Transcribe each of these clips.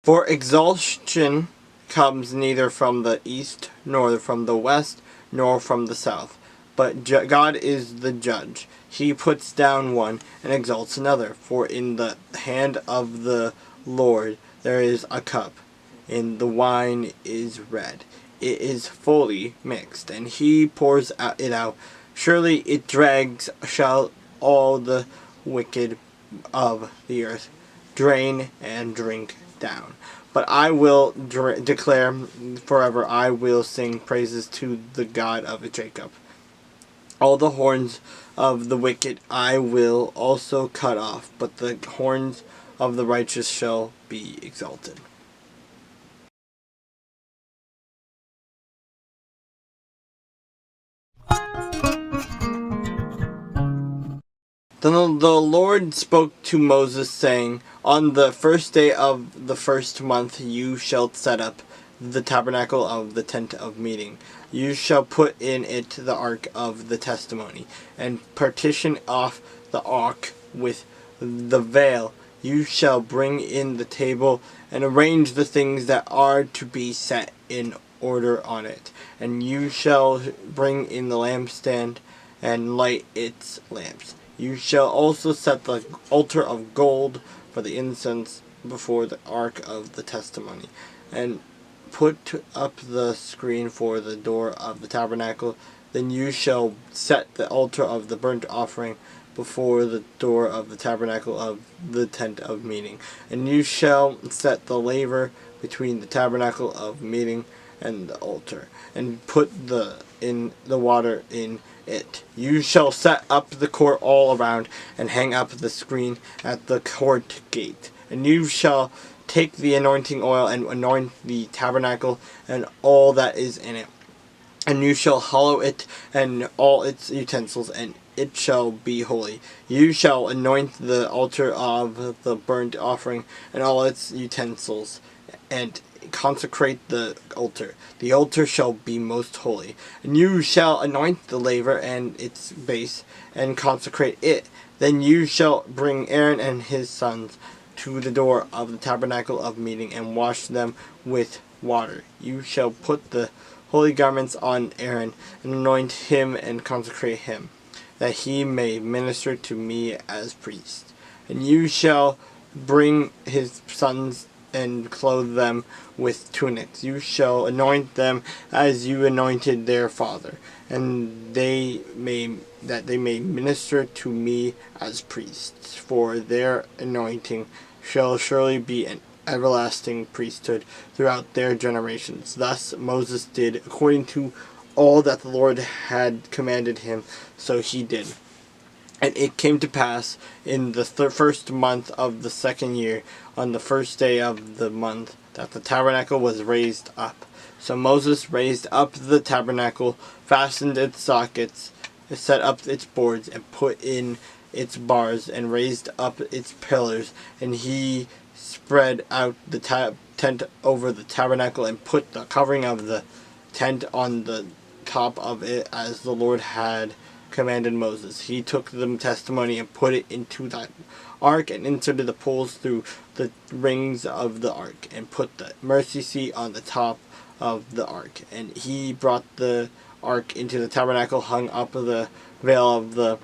For exaltation comes neither from the east, nor from the west, nor from the south. But God is the judge. He puts down one and exalts another. For in the hand of the Lord there is a cup, and the wine is red. It is fully mixed, and he pours it out. Surely it drags shall all the wicked of the earth drain and drink down. But I will declare forever, I will sing praises to the God of Jacob. All the horns of the wicked I will also cut off, but the horns of the righteous shall be exalted. Then the Lord spoke to Moses, saying, On the first day of the first month you shall set up the tabernacle of the tent of meeting. You shall put in it the ark of the testimony, and partition off the ark with the veil. You shall bring in the table, and arrange the things that are to be set in order on it. And you shall bring in the lampstand, and light its lamps. You shall also set the altar of gold for the incense before the ark of the testimony, and put up the screen for the door of the tabernacle. Then you shall set the altar of the burnt offering before the door of the tabernacle of the tent of meeting. And you shall set the laver between the tabernacle of meeting and the altar, and put the water in it. You shall set up the court all around, and hang up the screen at the court gate. And you shall take the anointing oil and anoint the tabernacle and all that is in it. And you shall hallow it and all its utensils, and it shall be holy. You shall anoint the altar of the burnt offering and all its utensils, and consecrate the altar. The altar shall be most holy. And you shall anoint the laver and its base, and consecrate it. Then you shall bring Aaron and his sons to the door of the tabernacle of meeting, and wash them with water. You shall put the holy garments on Aaron, and anoint him and consecrate him, that he may minister to me as priest. And you shall bring his sons and clothe them with tunics. You shall anoint them as you anointed their father, and that they may minister to me as priests. For their anointing shall surely be an everlasting priesthood throughout their generations. Thus Moses did according to all that the Lord had commanded him, so he did. And it came to pass in the first month of the second year, on the first day of the month, that the tabernacle was raised up. So Moses raised up the tabernacle, fastened its sockets, set up its boards, and put in its bars, and raised up its pillars. And he spread out the tent over the tabernacle, and put the covering of the tent on the top of it, as the Lord had commanded Moses. He took the testimony and put it into the ark, and inserted the poles through the rings of the ark, and put the mercy seat on the top of the ark. And he brought the ark into the tabernacle, hung up the veil of the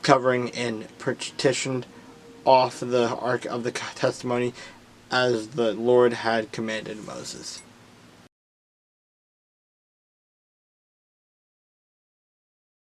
covering, and partitioned off the ark of the testimony, as the Lord had commanded Moses.